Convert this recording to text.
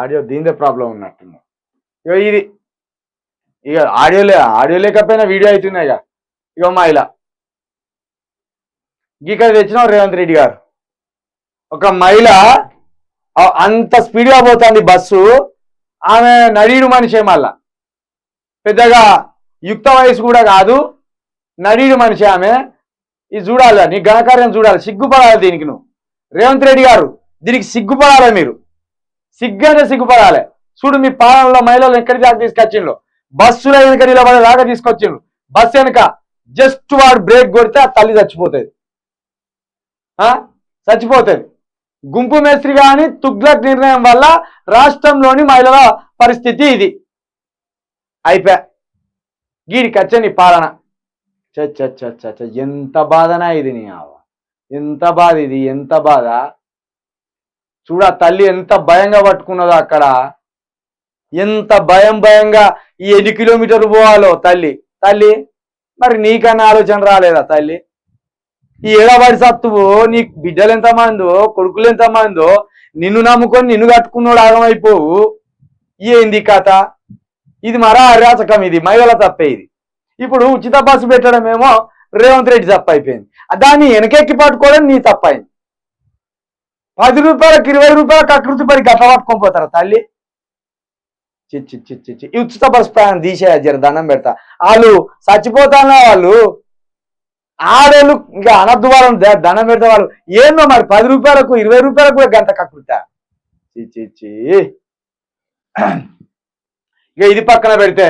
Audio దీందే problem ఉన్నట్టుంది. ఇగో ఇది ఇక ఆడియో లేకపోయినా వీడియో అవుతున్నాయి. ఇక మా ఇలా ఇక్కడ తెచ్చినాం రేవంత్ రెడ్డి గారు. ఒక మహిళ అంత స్పీడ్గా పోతుంది బస్సు. ఆమె నడీడు మనిషే, మళ్ళా పెద్దగా యుక్త వయసు కూడా కాదు, నడీడు మనిషి ఆమె. ఇది చూడాలి, నీ ఘనకార్యం చూడాలి, సిగ్గుపడాలి దీనికి. నువ్వు రేవంత్ రెడ్డి గారు దీనికి సిగ్గుపడాలి. మీరు సిగ్గానే సిగ్గుపడాలి. చూడు మీ పాలనలో మహిళలు ఎక్కడి దాకా తీసుకొచ్చిండ్రు, బస్సులో వెనుక నిలబడేలాగా తీసుకొచ్చిండ్రు. బస్సు వెనుక జస్ట్ వాడు బ్రేక్ కొడితే ఆ తల్లి చచ్చిపోతుంది. గుంపు మేస్త్రి కానీ తుగ్లక్ నిర్ణయం వల్ల రాష్ట్రంలోని మహిళల పరిస్థితి ఇది. అయిపోయా గీడికి వచ్చని పాలన. చ ఎంత బాధనా ఇది. నీ ఎంత బాధ ఇది, ఎంత బాధ. చూడ తల్లి ఎంత భయంగా పట్టుకున్నదో అక్కడ, ఎంత భయంగా ఈ 8 కిలోమీటర్లు పోవాలో తల్లి. మరి నీకన్నా ఆలోచన రాలేదా తల్లి? ఈ ఏడబడి సత్తువో, నీ బిడ్డలు ఎంతమందో, కొడుకులు ఎంతమందో, నిన్ను నమ్ముకొని నిన్ను కట్టుకున్నోడు ఆగమైపోవు. ఏంది కథ? ఇది మరా అరాచకం, ఇది మహిళల తప్పే. ఇది ఇప్పుడు ఉచిత బస్సు పెట్టడమేమో రేవంత్ రెడ్డి తప్ప అయిపోయింది. దాన్ని వెనకెక్కి పట్టుకోవడం నీ తప్పైంది. 10 రూపాయలకు 20 రూపాయలకు అకృతి పడి గట్ల పట్టుకొని పోతారా తల్లి? చిచ్చి ఈ ఉచిత బస్సు ప్రయాణం తీసేయ, జర దండం పెడతా. వాళ్ళు చచ్చిపోతానా, వాళ్ళు ఆడోళ్ళు ఇంకా అనద్దు, వాళ్ళని దండం పెడతా. వాళ్ళు ఏందో మరి 10 రూపాయలకు 20 రూపాయలకు కూడా గంట కక్కుతా. ఇక ఇది పక్కన పెడితే